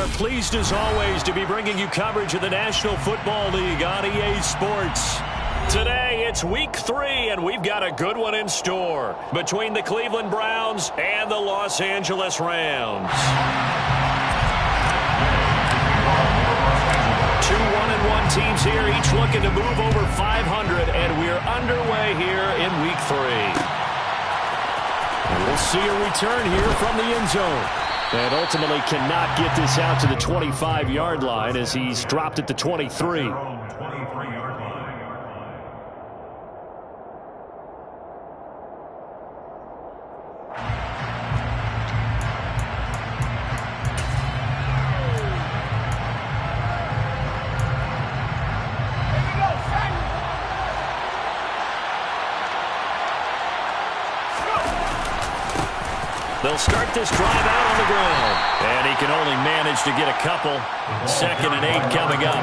are pleased as always to be bringing you coverage of the National Football League on EA Sports. Today, it's week 3, and we've got a good one in store between the Cleveland Browns and the Los Angeles Rams. 2 1-1 teams here, each looking to move over 500, and we're underway here in week 3. And we'll see a return here from the end zone. And ultimately cannot get this out to the 25-yard line as he's dropped at the 23. They'll start this drive out on the ground. And he can only manage to get a couple. 2nd and 8 coming up.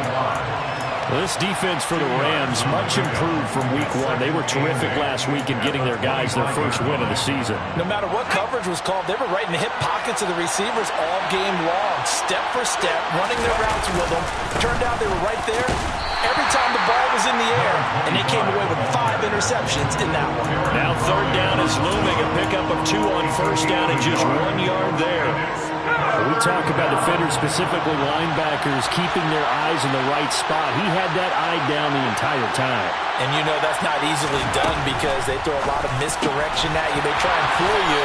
Well, this defense for the Rams, much improved from week 1. They were terrific last week in getting their guys their first win of the season. No matter what coverage was called, they were right in the hip pockets of the receivers all game long. Step for step, running their routes with them. Turned out they were right there every time the ball was in the air, and they came away with 5 interceptions in that one. Now 3rd down is looming, a pickup of 2 on 1st down and just 1 yard there. We talk about defenders, specifically linebackers, keeping their eyes in the right spot. He had that eye down the entire time. And you know that's not easily done because they throw a lot of misdirection at you. They try and fool you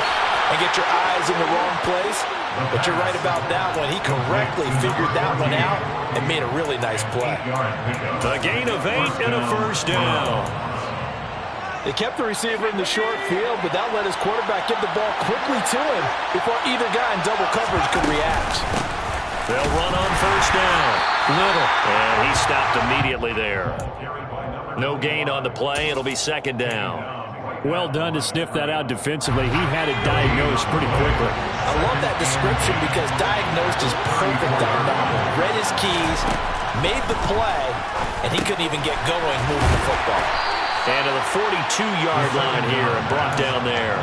and get your eyes in the wrong place. But you're right about that one. He correctly figured that one out and made a really nice play. A gain of 8 and a 1st down. They kept the receiver in the short field, but that let his quarterback get the ball quickly to him before either guy in double coverage could react. They'll run on 1st down. Little. And he stopped immediately there. No gain on the play. It'll be 2nd down. Well done to sniff that out defensively. He had it diagnosed pretty quickly. I love that description because diagnosed is perfect on that one. Read his keys, made the play, and he couldn't even get going moving the football. And to the 42-yard line here and brought down there.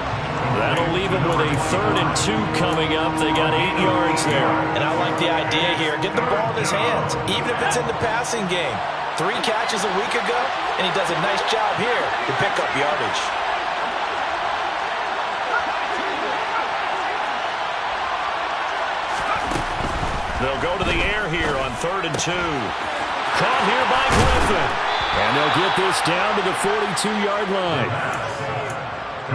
That'll leave him with a 3rd and 2 coming up. They got 8 yards there. And I like the idea here. Get the ball in his hands, even if it's in the passing game. 3 catches a week ago, and he does a nice job here to pick up yardage. They'll go to the air here on 3rd and 2. Caught here by Griffin. And they'll get this down to the 42-yard line.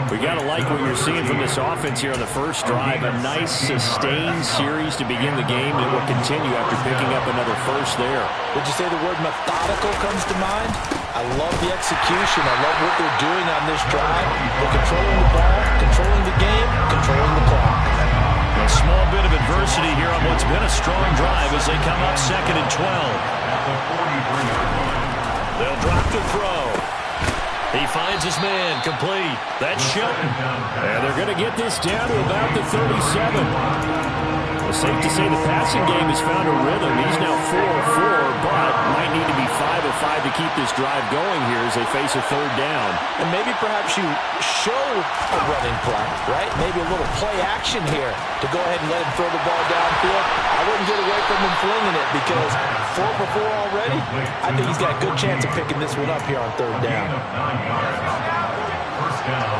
We got to like what you're seeing from this offense here on the first drive. A nice, sustained series to begin the game that will continue after picking up another first there. Would you say the word methodical comes to mind? I love the execution. I love what they're doing on this drive. They're controlling the ball, controlling the game, controlling the clock. A small bit of adversity here on what's been a strong drive as they come up 2nd and 12. They'll drop the throw. He finds his man complete. That's Shelton. And they're going to get this down to about the 37. It's safe to say the passing game has found a rhythm. He's now 4-4, but might need to be 5 of 5 to keep this drive going here as they face a 3rd down. And maybe perhaps you show a running play, right? Maybe a little play action here to go ahead and let him throw the ball downfield. I wouldn't get away from him flinging it because 4 for 4 already. I think he's got a good chance of picking this one up here on 3rd down. First down,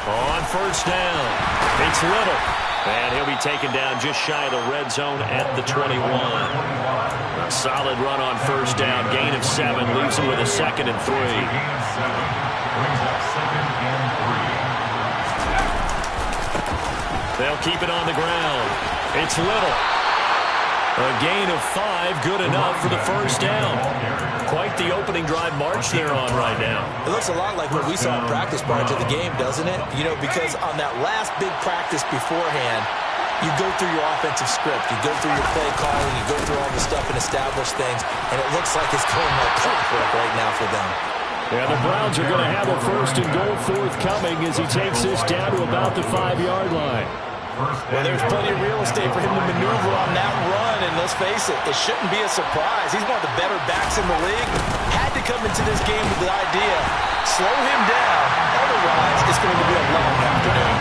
on 1st down, it's Little. And he'll be taken down just shy of the red zone at the 21. A solid run on 1st down. Gain of 7 leaves him with a 2nd and 3. They'll keep it on the ground. It's Little. A gain of 5, good enough for the 1st down. Quite the opening drive march they're on right now. It looks a lot like what we saw in practice prior to the game, doesn't it? You know, because on that last big practice beforehand, you go through your offensive script, you go through your play calling, you go through all the stuff and establish things, and it looks like it's going like clockwork right now for them. Yeah, the Browns are going to have a 1st and goal forthcoming as he takes this down to about the 5-yard line. Well, there's plenty of real estate for him to maneuver on that run, and let's face it, it shouldn't be a surprise. He's one of the better backs in the league. Had to come into this game with the idea, slow him down, otherwise it's going to be a long afternoon.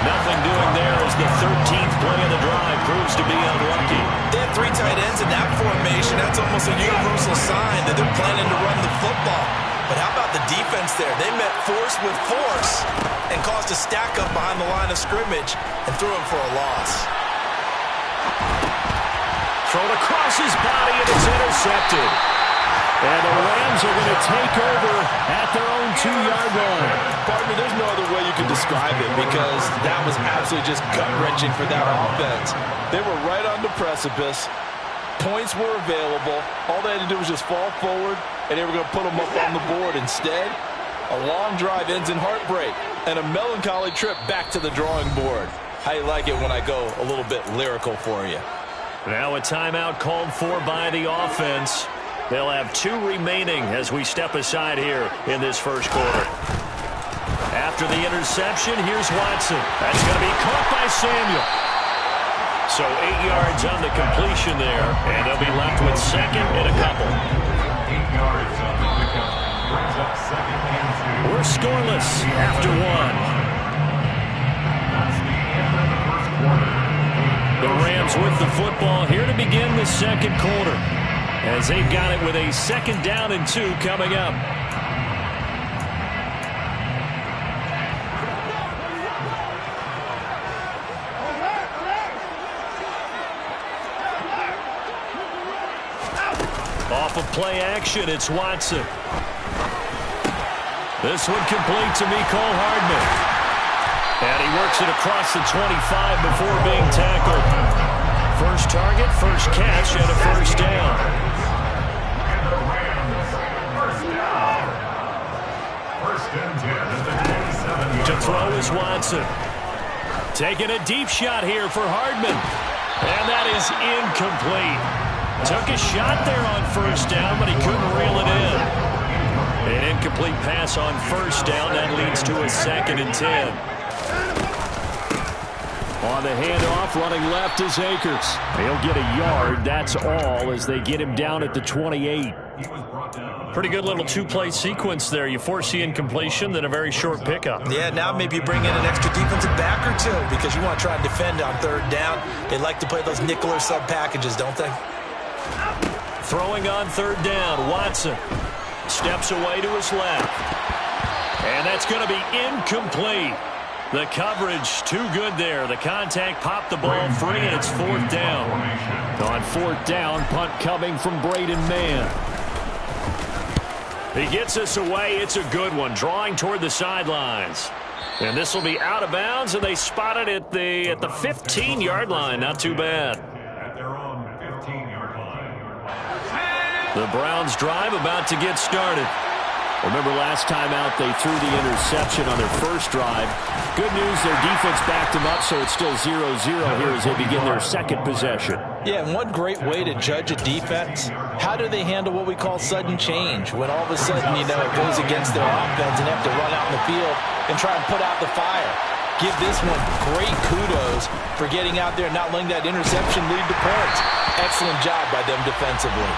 Nothing doing there as the 13th play of the drive proves to be unlucky. They have 3 tight ends in that formation. That's almost a universal sign that they're planning to run the football. But how about the defense there? They met force with force and caused a stack up behind the line of scrimmage and threw him for a loss. Thrown across his body, and it's intercepted. And the Rams are going to take over at their own 2-yard line. Pardon me, there's no other way you could describe it because that was absolutely just gut-wrenching for that offense. They were right on the precipice. Points were available. All they had to do was just fall forward, and they were going to put them up on the board. Instead, a long drive ends in heartbreak and a melancholy trip back to the drawing board. How you like it when I go a little bit lyrical for you? Now a timeout called for by the offense. They'll have 2 remaining as we step aside here in this first quarter. After the interception, here's Watson. That's going to be caught by Samuel. So 8 yards on the completion there, and they'll be left with second and a couple. 8 yards on the pickup. Brings up second and 2. We're scoreless after 1. That's the end of the first quarter. The Rams with the football here to begin the second quarter, as they've got it with a 2nd down and 2 coming up. Off of play action, it's Watson. This one complete to Mecole Hardman. And he works it across the 25 before being tackled. First target, first catch, and a first down. To throw is Watson. Taking a deep shot here for Hardman. And that is incomplete. Took a shot there on first down, but he couldn't reel it in. An incomplete pass on first down. That leads to a 2nd and 10. On the handoff, running left is Akers. He'll get a yard, that's all, as they get him down at the 28. Pretty good little 2-play sequence there. You force the incompletion, then a very short pickup. Yeah, now maybe you bring in an extra defensive back or 2 because you want to try and defend on 3rd down. They like to play those nickel or sub packages, don't they? Throwing on 3rd down, Watson steps away to his left. And that's going to be incomplete. The coverage too good there. The contact popped the ball free, and it's 4th down. On 4th down, punt coming from Braden Mann. He gets us away. It's a good one, drawing toward the sidelines. And this will be out of bounds, and they spot it at the 15-yard line. Not too bad. At their own 15-yard line. The Browns drive about to get started. Remember last time out they threw the interception on their first drive. Good news, their defense backed them up, so it's still 0-0 here as they begin their 2nd possession. Yeah, and one great way to judge a defense, how do they handle what we call sudden change? When all of a sudden, you know, it goes against their offense and they have to run out in the field and try and put out the fire. Give this one great kudos for getting out there and not letting that interception lead to points. Excellent job by them defensively.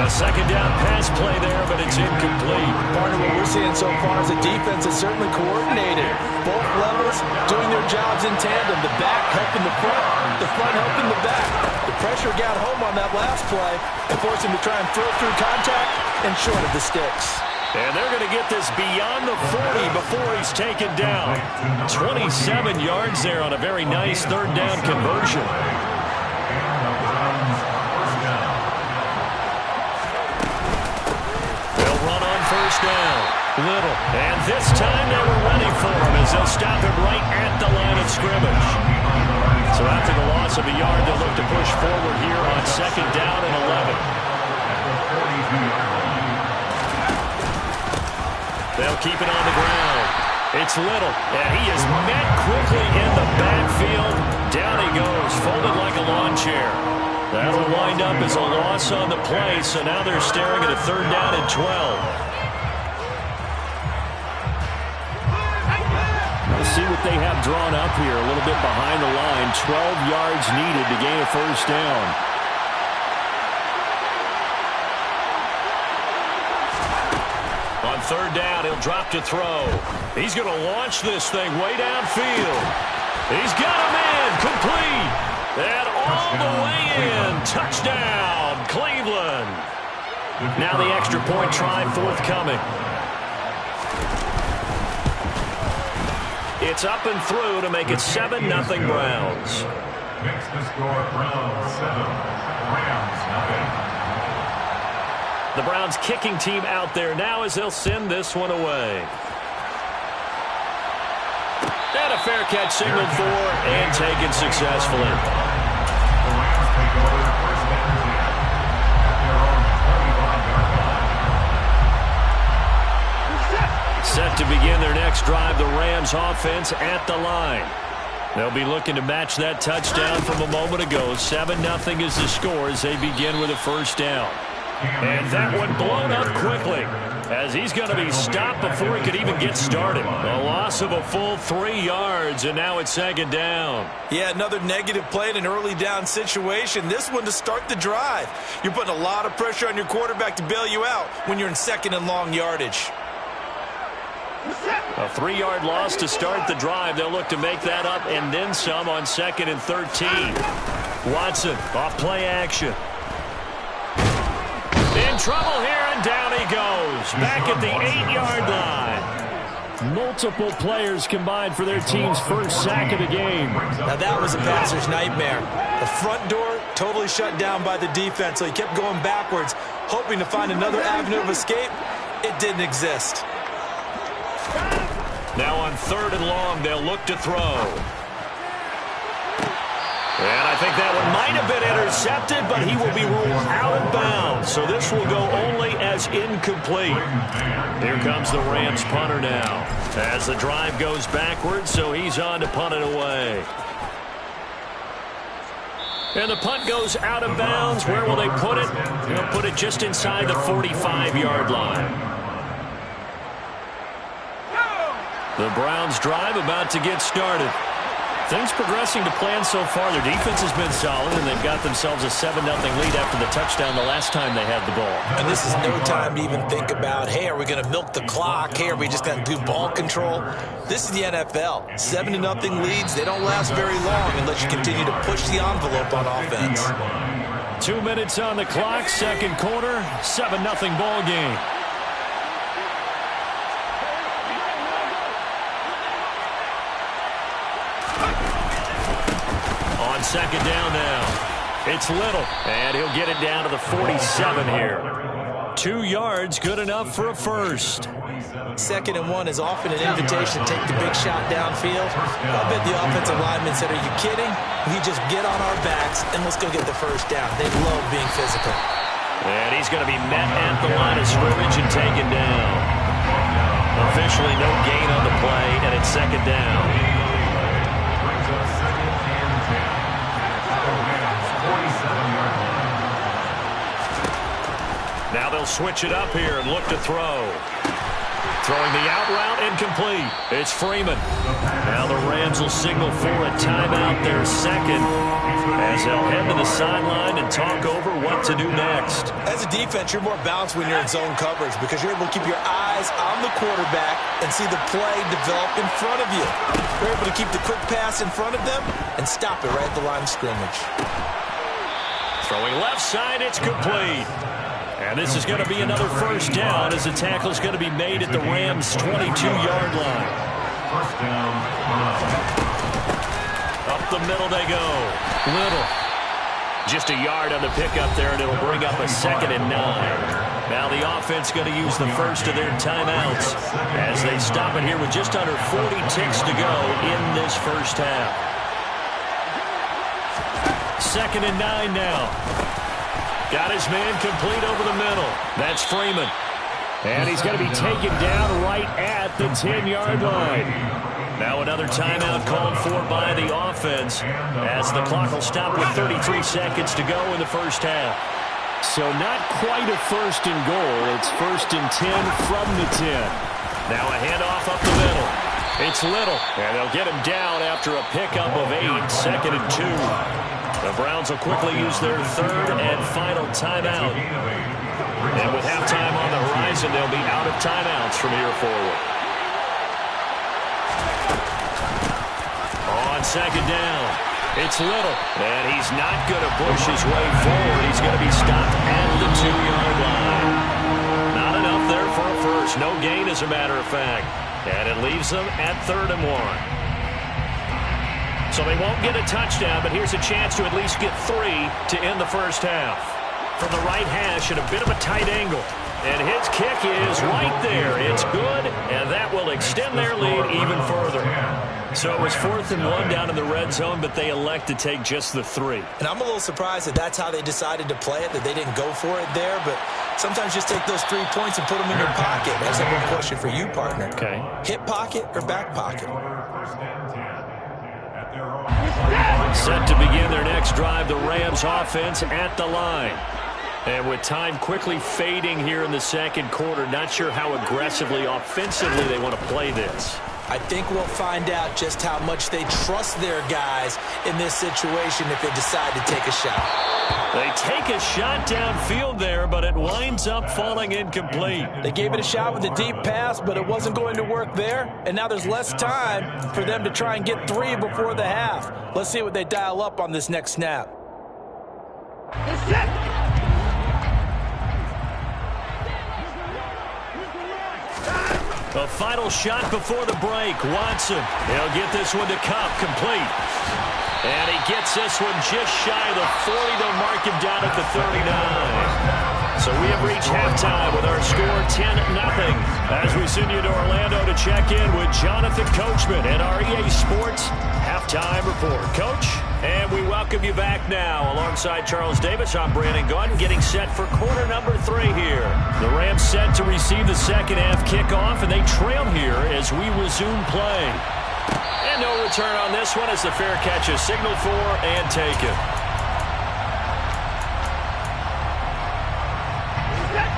A 2nd down pass play there, but it's incomplete. Partner, what we're seeing so far is the defense is certainly coordinated. Both levels doing their jobs in tandem. The back helping the front helping the back. The pressure got home on that last play and forced him to try and throw through contact and short of the sticks. And they're going to get this beyond the 40 before he's taken down. 27 yards there on a very nice 3rd down conversion. They'll run on first down. Little. And this time they were ready for him as they'll stop him right at the line of scrimmage. So after the loss of a yard, they'll look to push forward here on 2nd down and 11. They'll keep it on the ground. It's Little, and he is met quickly in the backfield. Down he goes, folded like a lawn chair. That'll wind up as a loss on the play, so now they're staring at a 3rd down and 12. Let's see what they have drawn up here, a little bit behind the line. 12 yards needed to gain a 1st down. third down, he'll drop to throw. He's going to launch this thing way downfield. He's got him in, complete. And all the way in, touchdown, Cleveland. Now the extra point try forthcoming. It's up and through to make it 7-0 Browns. Makes the score Browns 7, Rams 0. The Browns kicking team out there now as they'll send this one away. And a fair catch signaled for and taken successfully. The Rams take over first and 10 at their own 35-yard line. Set to begin their next drive, the Rams offense at the line. They'll be looking to match that touchdown from a moment ago. 7-0 is the score as they begin with a first down. And that one blown up quickly as he's going to be stopped before he could even get started. A loss of a full 3 yards, and now it's second down. Yeah, another negative play in an early down situation. This one to start the drive. You're putting a lot of pressure on your quarterback to bail you out when you're in second and long yardage. A 3-yard loss to start the drive. They'll look to make that up and then some on 2nd and 13. Watson off play action. In trouble here, and down he goes. Back at the 8-yard line. Multiple players combined for their team's first sack of the game. Now that was a passer's nightmare. The front door totally shut down by the defense, so he kept going backwards, hoping to find another avenue of escape. It didn't exist. Now on 3rd and long, they'll look to throw. And I think that one might have been intercepted, but he will be ruled out of bounds. So this will go only as incomplete. Here comes the Rams punter now as the drive goes backwards, so he's on to punt it away. And the punt goes out of bounds. Where will they put it? They'll put it just inside the 45-yard line. The Browns drive about to get started. Things progressing to plan so far. Their defense has been solid, and they've got themselves a 7-0 lead after the touchdown the last time they had the ball. And this is no time to even think about, hey, are we going to milk the clock? Hey, are we just going to do ball control? This is the NFL. 7-0 leads, they don't last very long unless you continue to push the envelope on offense. 2 minutes on the clock, second quarter, 7-0 ball game. On second down now, it's Little, and he'll get it down to the 47 here. 2 yards, good enough for a first. 2nd and 1 is often an invitation to take the big shot downfield. I bet the offensive lineman said, are you kidding? We just get on our backs and let's go get the first down. They love being physical. And he's going to be met at the line of scrimmage and taken down. Officially no gain on the play, and it's second down. Now they'll switch it up here and look to throw. Throwing the out route, incomplete. It's Freeman. Now the Rams will signal for a timeout, their second, as they'll head to the sideline and talk over what to do next. As a defense, you're more balanced when you're in zone coverage because you're able to keep your eyes on the quarterback and see the play develop in front of you. You're able to keep the quick pass in front of them and stop it right at the line of scrimmage. Throwing left side, it's complete. And this is going to be another first down as the tackle is going to be made at the Rams' 22-yard line. First down. Up the middle they go. Little. Just a yard on the pickup there, and it'll bring up a 2nd and 9. Now the offense going to use the first of their timeouts as they stop it here with just under 40 ticks to go in this first half. 2nd and 9 now. Got his man complete over the middle. That's Freeman. And he's going to be taken down right at the 10-yard line. Now another timeout called for by the offense as the clock will stop with 33 seconds to go in the first half. So not quite a first and goal. It's 1st and 10 from the 10. Now a handoff up the middle. It's Little, and they'll get him down after a pickup of 8, 2nd and 2. The Browns will quickly use their third and final timeout. And with halftime on the horizon, they'll be out of timeouts from here forward. On second down, it's Little. And he's not going to push his way forward. He's going to be stopped at the 2-yard line. Not enough there for a first. No gain, as a matter of fact. And it leaves them at 3rd and 1. So they won't get a touchdown, but here's a chance to at least get 3 to end the first half. From the right hash at a bit of a tight angle. And his kick is right there. It's good, and that will extend their lead even further. So it was 4th and 1 down in the red zone, but they elect to take just the 3. And I'm a little surprised that that's how they decided to play it, that they didn't go for it there. But sometimes just take those 3 points and put them in your pocket. That's a good question for you, partner. Okay. Hip pocket or back pocket? Set to begin their next drive, the Rams offense at the line. And with time quickly fading here in the second quarter, not sure how aggressively, offensively they want to play this. I think we'll find out just how much they trust their guys in this situation if they decide to take a shot. They take a shot downfield there, but it winds up falling incomplete. They gave it a shot with a deep pass, but it wasn't going to work there. And now there's less time for them to try and get 3 before the half. Let's see what they dial up on this next snap. The final shot before the break. Watson, he'll get this one to Cup, complete. And he gets this one just shy of the 40. They'll mark him down at the 39. So we have reached halftime with our score 10-0. As we send you to Orlando to check in with Jonathan Coachman and our EA Sports Halftime Report. Coach, and we welcome you back now. Alongside Charles Davis, I'm Brandon Gaudin, getting set for quarter number 3 here. The Rams set to receive the second half kickoff, and they trail here as we resume play. And no return on this one as the fair catch is signaled for and taken.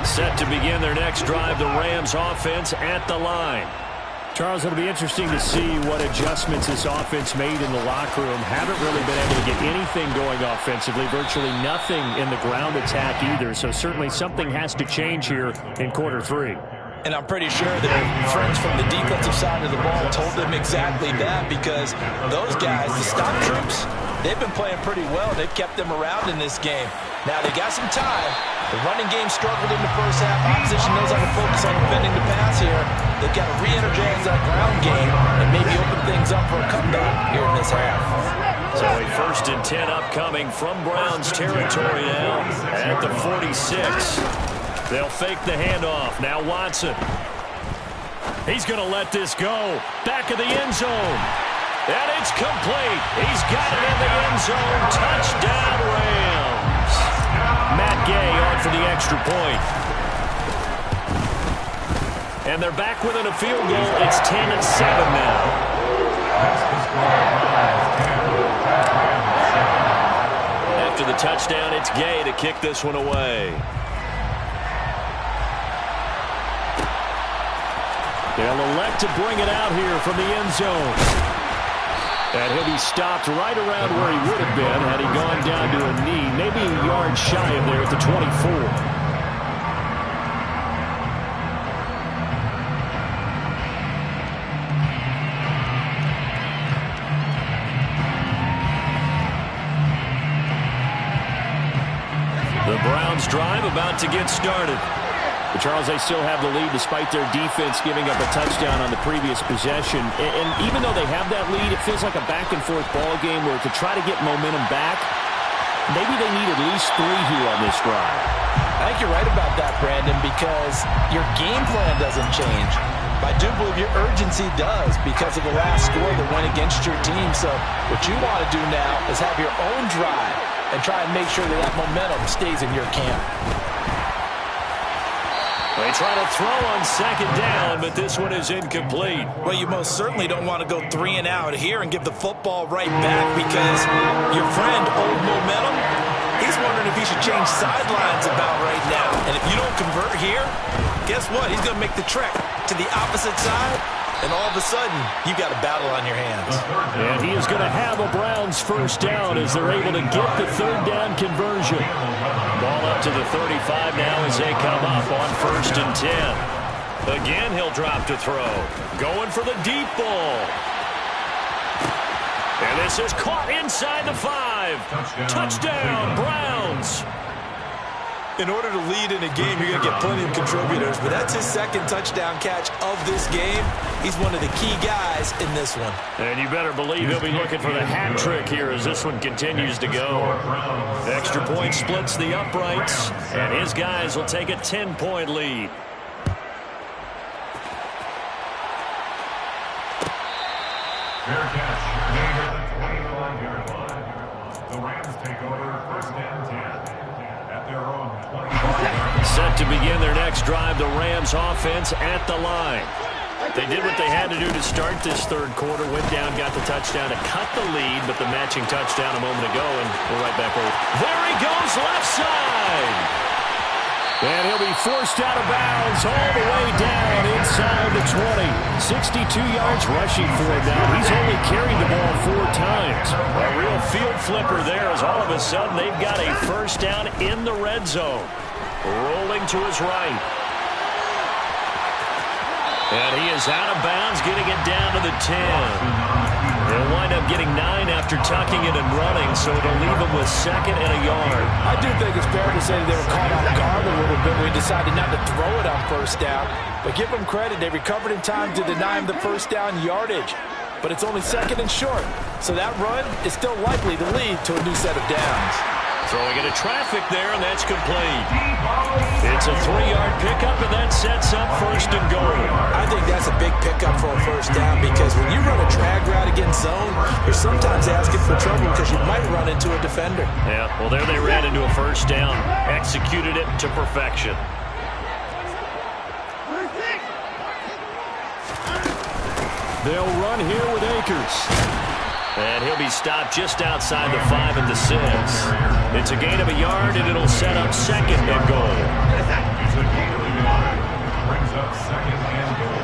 Set to begin their next drive, the Rams offense at the line. Charles, it'll be interesting to see what adjustments this offense made in the locker room. Haven't really been able to get anything going offensively, virtually nothing in the ground attack either. So certainly something has to change here in quarter 3. And I'm pretty sure their friends from the defensive side of the ball told them exactly that, because those guys, the stop troops, they've been playing pretty well. They've kept them around in this game. Now they got some time. The running game struggled in the first half. Opposition knows how to focus on defending the pass here. They've got to re-energize that ground game and maybe open things up for a comeback here in this half. So a 1st and 10 upcoming from Browns territory now at the 46. They'll fake the handoff. Now Watson. He's going to let this go. Back of the end zone. And it's complete. He's got it in the end zone. Touchdown, Rams. Matt Gay on for the extra point. And they're back within a field goal. It's 10-7 now. After the touchdown, it's Gay to kick this one away. They'll elect to bring it out here from the end zone. And he'll be stopped right around where he would have been had he gone down to a knee, maybe a yard shy of there at the 24. The Browns drive about to get started. But Charles, they still have the lead despite their defense giving up a touchdown on the previous possession. And even though they have that lead, it feels like a back-and-forth ball game where to try to get momentum back, maybe they need at least 3 here on this drive. I think you're right about that, Brandon, because your game plan doesn't change. But I do believe your urgency does because of the last score that went against your team. So what you want to do now is have your own drive and try and make sure that that momentum stays in your camp. They try to throw on second down, but this one is incomplete. Well, you most certainly don't want to go 3 and out here and give the football right back, because your friend, Old Momentum, he's wondering if he should change sidelines about right now. And if you don't convert here, guess what? He's going to make the trek to the opposite side and all of a sudden, you've got a battle on your hands. And he is going to have a Browns first down as they're able to get the third down conversion. Ball up to the 35 now as they come up on 1st and 10. Again, he'll drop to throw. Going for the deep ball. And this is caught inside the 5. Touchdown, Browns. In order to lead in a game, you're going to get plenty of contributors, but that's his second touchdown catch of this game. He's one of the key guys in this one. And you better believe he'll be looking for the hat trick here as this one continues to go. Extra point splits the uprights, and his guys will take a 10-point lead. Fair catch. Near the 25-yard line. The Rams take over 1st and 10 at their own 25. Set to begin their next drive, the Rams offense at the line. They did what they had to do to start this third quarter. Went down, got the touchdown to cut the lead, but the matching touchdown a moment ago, and we're right back over. There he goes, left side. And he'll be forced out of bounds all the way down inside the 20. 62 yards rushing for him now. He's only carried the ball 4 times. A real field flipper there as all of a sudden they've got a first down in the red zone. Rolling to his right. And he is out of bounds, getting it down to the 10. They'll wind up getting 9 after tucking it and running, so it'll leave him with 2nd and a yard. I do think it's fair to say they were caught off guard a little bit when we decided not to throw it on first down. But give them credit, they recovered in time to deny him the first down yardage. But it's only 2nd and short, so that run is still likely to lead to a new set of downs. Throwing into traffic there, and that's complete. It's a 3-yard pickup, and that sets up 1st and goal. I think that's a big pickup for a first down because when you run a drag route against zone, you're sometimes asking for trouble because you might run into a defender. Yeah, well, there they ran into a first down. Executed it to perfection. They'll run here with Akers. And he'll be stopped just outside the 5 at the 6. It's a gain of a yard, and it'll set up 2nd and goal. It's a gain of a yard. Brings up 2nd and goal.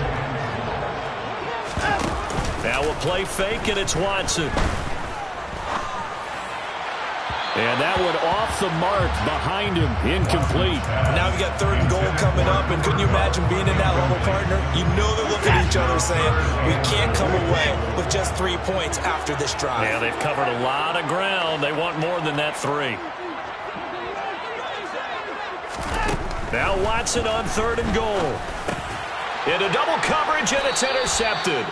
Now we'll play fake, and it's Watson. And that one off the mark behind him, incomplete. Now we got 3rd and goal coming up, and couldn't you imagine being in that level, partner? You know they're looking at each other saying, we can't come away with just 3 points after this drive. Yeah, they've covered a lot of ground. They want more than that 3. Now Watson on 3rd and goal. Into double coverage, and it's intercepted.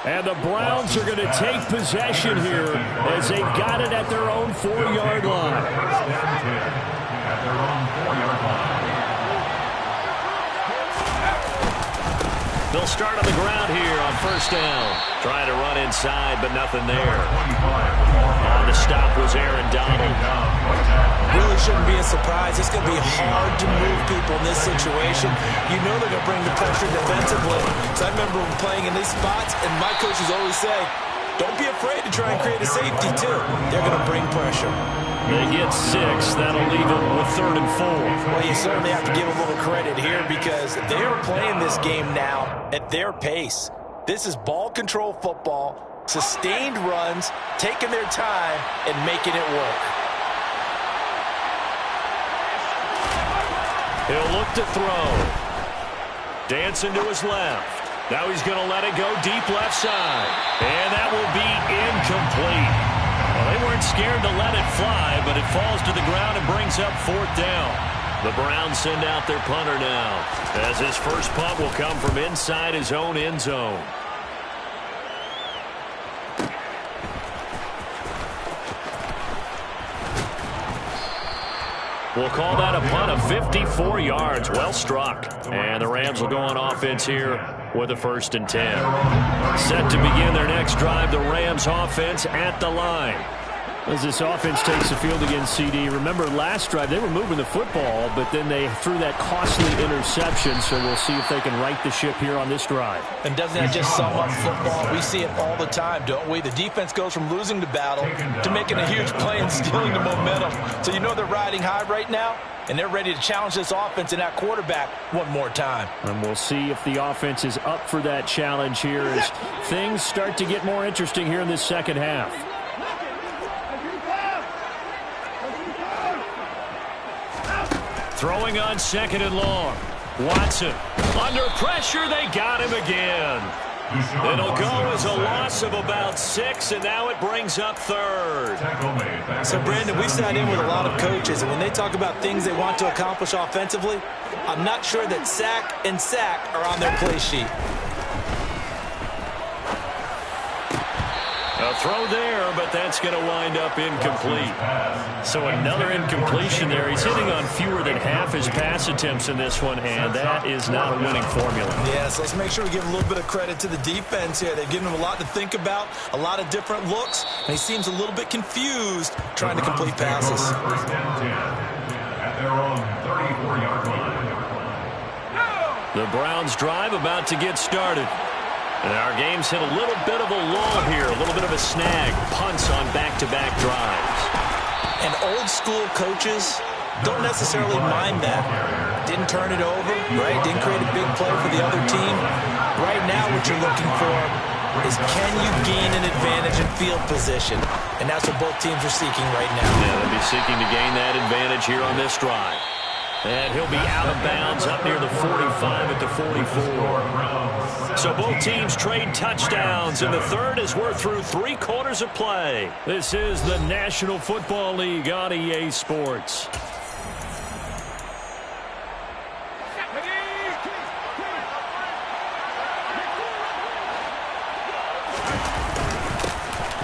And the Browns are going to take possession here as they've got it at their own 4-yard line. At their own 4-yard line. They'll start on the ground here on 1st down. Trying to run inside, but nothing there. On the stop was Aaron Donald. Really shouldn't be a surprise. It's going to be hard to move people in this situation. You know they're going to bring the pressure defensively. So I remember when playing in these spots, and my coaches always say, don't be afraid to try and create a safety, too. They're going to bring pressure. They get 6. That'll leave them with 3rd and 4. Well, you certainly have to give a little credit here because they are playing this game now at their pace. This is ball control football, sustained runs, taking their time, and making it work. He'll look to throw. Dancing to his left. Now he's going to let it go deep left side. And that will be incomplete. Well, they weren't scared to let it fly, but it falls to the ground and brings up 4th down. The Browns send out their punter now, as his first punt will come from inside his own end zone. We'll call that a punt of 54 yards. Well struck. And the Rams will go on offense here with a 1st and 10. Set to begin their next drive, the Rams offense at the line. As this offense takes the field against CD, remember last drive they were moving the football, but then they threw that costly interception, so we'll see if they can right the ship here on this drive. And doesn't that just sum up football? We see it all the time, don't we? The defense goes from losing the battle to making a huge play and stealing the momentum. So you know they're riding high right now? and they're ready to challenge this offense and that quarterback one more time. And we'll see if the offense is up for that challenge here as things start to get more interesting here in this second half. Throwing on 2nd and long. Watson under pressure. They got him again. It'll go as a loss of about 6, and now it brings up 3rd. So, Brandon, we sat in with a lot of coaches, and when they talk about things they want to accomplish offensively, I'm not sure that sack and sack are on their play sheet. A throw there, but that's going to wind up incomplete. So another incompletion there. He's hitting on fewer than half his pass attempts in this one, and that is not a winning formula. Yeah, so let's make sure we give a little bit of credit to the defense here. They've given him a lot to think about, a lot of different looks, and he seems a little bit confused trying to complete passes. First and 10 at their own 34-yard line. The Browns drive about to get started. And our game's hit a little bit of a lull here, a little bit of a snag. Punts on back-to-back drives. And old-school coaches don't necessarily mind that. Didn't turn it over, right? Didn't create a big play for the other team. Right now what you're looking for is can you gain an advantage in field position? And that's what both teams are seeking right now. Yeah, they'll be seeking to gain that advantage here on this drive. And he'll be out of bounds up near the 45 at the 44. So both teams trade touchdowns, and the third as we're through 3 quarters of play. This is the National Football League on EA Sports.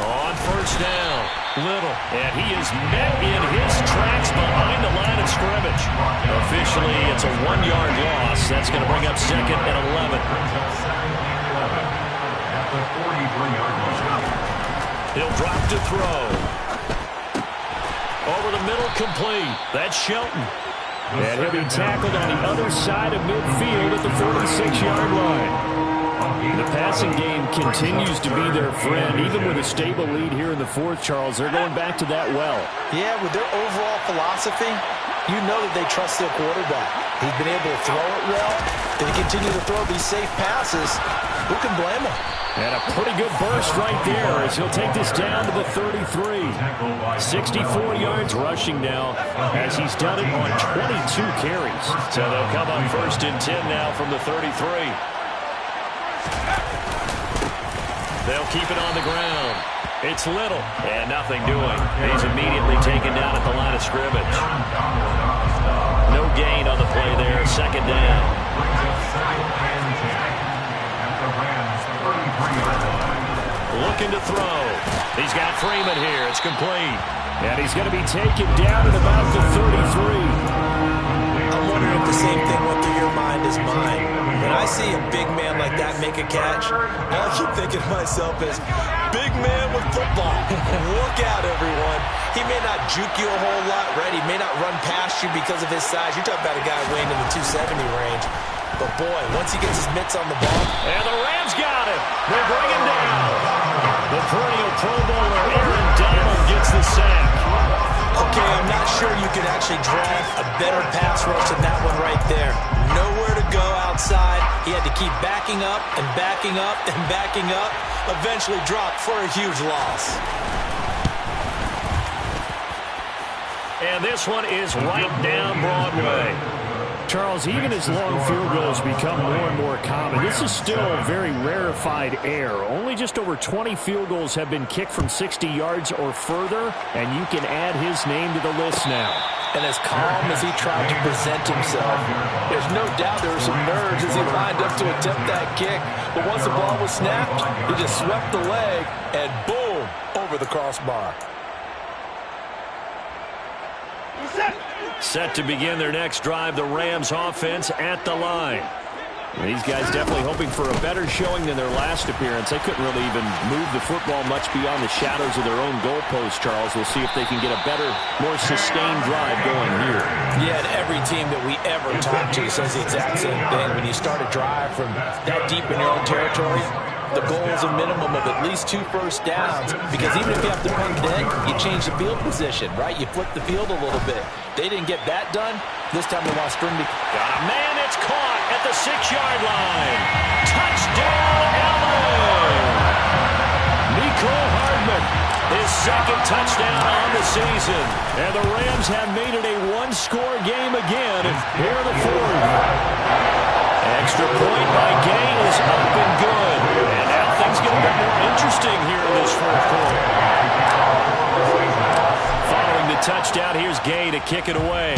On first down, Little, and he is met in his tracks behind the line of scrimmage. Officially, it's a 1-yard loss. That's going to bring up 2nd and 11. He'll drop to throw. Over the middle, complete. That's Shelton. And he'll be tackled on the other side of midfield at the 46-yard line. The passing game continues to be their friend. Even with a stable lead here in the 4th, Charles, they're going back to that well. Yeah, with their overall philosophy, you know that they trust their quarterback. He's been able to throw it well. They continue to throw these safe passes. Who can blame him? And a pretty good burst right there as he'll take this down to the 33. 64 yards rushing now as he's done it on 22 carries. So they'll come up 1st and 10 now from the 33. They'll keep it on the ground. It's Little, and nothing doing. He's immediately taken down at the line of scrimmage. No gain on the play there. 2nd down. Looking to throw. He's got Freeman here. It's complete. And he's going to be taken down at about the 33. I'm wondering if the same thing went through your mind as mine. When I see a big man like that make a catch, all I keep thinking to myself is, big man with football. Look out, everyone. He may not juke you a whole lot, right? He may not run past you because of his size. You're talking about a guy weighing in the 270 range. But, boy, once he gets his mitts on the ball. And the Rams got him. They bring him down. The perennial Pro Bowler Aaron Donald gets the sack. Okay, I'm not sure you could actually draw a better pass rush than that one right there. Nowhere to go outside. He had to keep backing up and backing up and backing up. Eventually dropped for a huge loss. And this one is right down Broadway. Charles, even as long field goals become more and more common, this is still very rarefied air. Only just over 20 field goals have been kicked from 60 yards or further, and you can add his name to the list now. And as calm as he tried to present himself, there's no doubt there were some nerves as he lined up to attempt that kick. But once the ball was snapped, he just swept the leg, and boom, over the crossbar. Set to begin their next drive, the Rams offense at the line. These guys definitely hoping for a better showing than their last appearance. They couldn't really even move the football much beyond the shadows of their own goalpost, Charles. We'll see if they can get a better, more sustained drive going here. Yeah, and every team that we ever talk to says the exact same thing. When you start a drive from that deep in your own territory, the goal is a minimum of at least 2 first downs, because even if you have to punt then, you change the field position, right? You flip the field a little bit. They didn't get that done. This time they want to string. Got a man. It's caught at the 6-yard line. Touchdown, LA! Nico Hardman, his second touchdown on the season. And the Rams have made it a one-score game again here in the fourth. Extra point by Gay is up and good. And now things get a bit more interesting here in this fourth quarter. Following the touchdown, here's Gay to kick it away.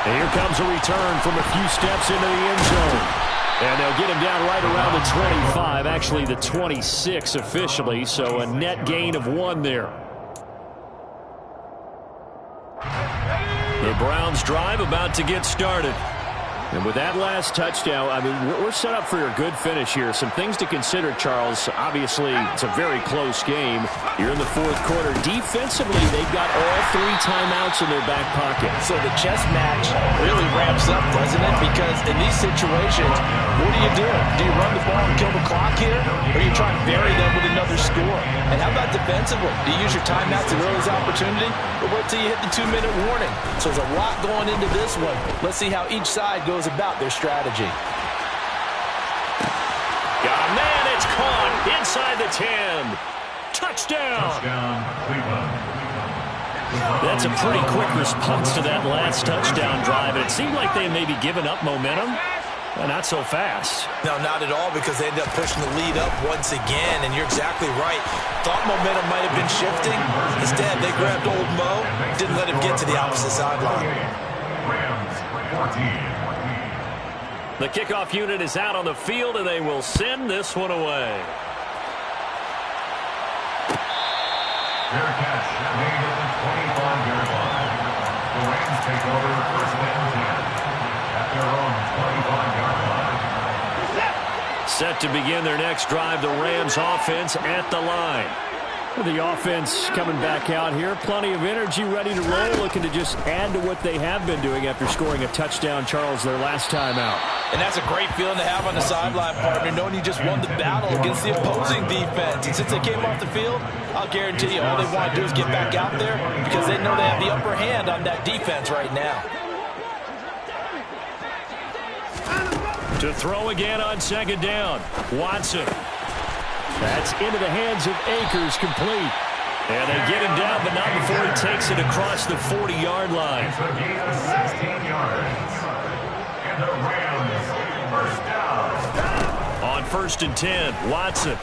And here comes a return from a few steps into the end zone. And they'll get him down right around the 25, actually the 26 officially, so a net gain of 1 there. The Browns drive about to get started. And with that last touchdown, I mean, we're set up for a good finish here. Some things to consider, Charles. Obviously, it's a very close game. You're in the fourth quarter. Defensively, they've got all 3 timeouts in their back pocket. So the chess match really ramps up, doesn't it? Because in these situations, what do? Do you run the ball and kill the clock here? Or you try and bury them with another score? And how about defensively? Do you use your timeouts at earliest opportunity? Or wait till you hit the 2-minute warning? So there's a lot going into this one. Let's see how each side goes about their strategy. Got a man, it's caught inside the 10. Touchdown. That's a pretty quick response to that last touchdown drive. And it seemed like they may be giving up momentum. Well, not so fast. No, not at all, because they ended up pushing the lead up once again, and you're exactly right. Thought momentum might have been shifting. Instead, they grabbed old Mo, didn't let him get to the opposite sideline. The kickoff unit is out on the field, and they will send this one away. Fair catch made at the 25-yard line. The Rams take over first and 10 at their own 25-yard line. Set to begin their next drive, the Rams offense at the line. The offense coming back out here. Plenty of energy, ready to roll, looking to just add to what they have been doing after scoring a touchdown, Charles, their last time out. And that's a great feeling to have on the sideline, partner, knowing you just won the battle against the opposing defense. And since they came off the field, I'll guarantee you all they want to do is get back out there, because they know they have the upper hand on that defense right now. To throw again on second down. Watson. That's into the hands of Akers, complete. And they get him down, but not before he takes it across the 40-yard line. It's a gain of 16 yards. And the Rams first down. On first and 10, Watson.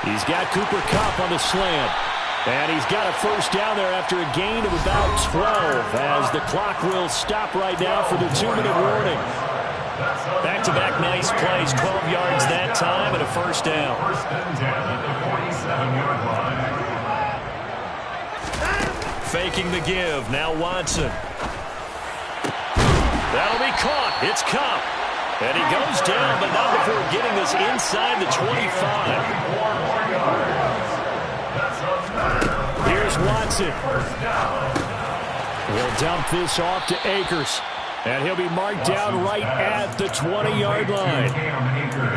He's got Cooper Kupp on the slant. And he's got a first down there after a gain of about 12, as the clock will stop right now for the 2-minute warning. Back-to-back nice plays, 12 yards that time and a first down. First and 10 at the 47-yard line. Faking the give, now Watson. That'll be caught, it's Kupp. And he goes down, but not before getting this inside the 25. Here's Watson. He'll dump this off to Akers. And he'll be marked down right at the 20-yard line.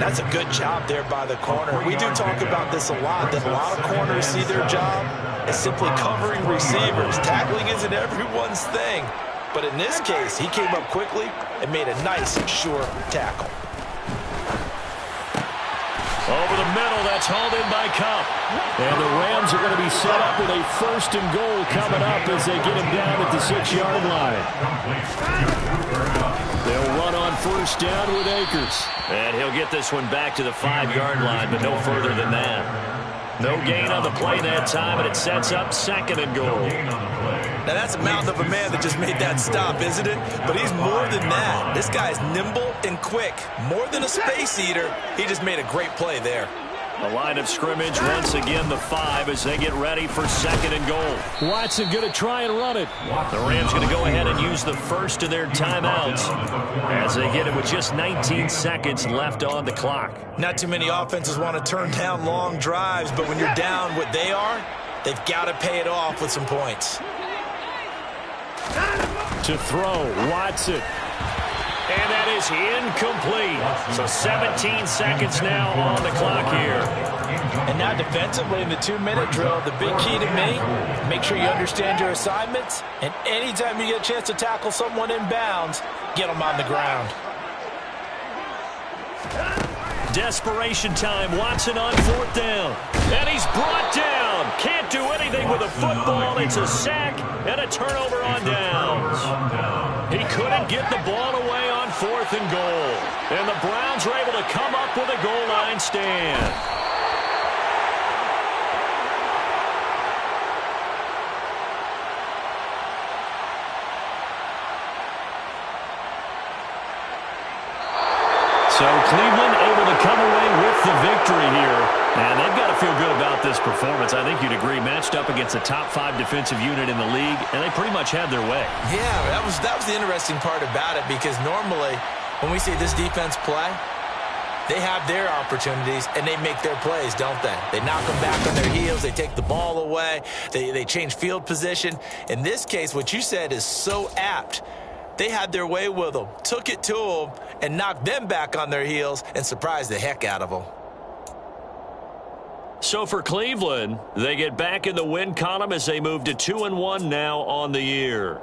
That's a good job there by the corner. We do talk about this a lot, that a lot of corners see their job as simply covering receivers. Tackling isn't everyone's thing. But in this case, he came up quickly and made a nice, sure tackle. Over the middle, that's hauled in by Kupp. And the Rams are going to be set up with a first and goal coming up as they get him down at the 6-yard line. They'll run on first down with Akers. And he'll get this one back to the 5-yard line, but no further than that. No gain on the play that time, and it sets up second and goal. Now, that's a mountain of a man that just made that stop, isn't it? But he's more than that. This guy's nimble and quick. More than a space eater, he just made a great play there. The line of scrimmage, once again the 5 as they get ready for second and goal. Watson going to try and run it. The Rams going to go ahead and use the first of their timeouts as they get it with just 19 seconds left on the clock. Not too many offenses want to turn down long drives, but when you're down what they are, they've got to pay it off with some points. To throw, Watson. And that is incomplete. So 17 seconds now on the clock here. And now defensively in the 2-minute drill, the big key to me, make sure you understand your assignments. And anytime you get a chance to tackle someone in bounds, get them on the ground. Desperation time. Watson on 4th down. And he's brought down. Can't do anything with a football. It's a sack and a turnover on downs. He couldn't get the ball away on 4th and goal. And the Browns were able to come up with a goal line stand. So Cleveland able to come away with the victory here. And they've got to feel good about this performance. I think you'd agree, matched up against a top 5 defensive unit in the league, and they pretty much had their way. Yeah, that was the interesting part about it, because normally when we see this defense play, they have their opportunities and they make their plays, don't they? They knock them back on their heels. They take the ball away. They change field position. In this case, what you said is so apt. They had their way with them, took it to them, and knocked them back on their heels and surprised the heck out of them. So for Cleveland, they get back in the win column as they move to 2-1 now on the year.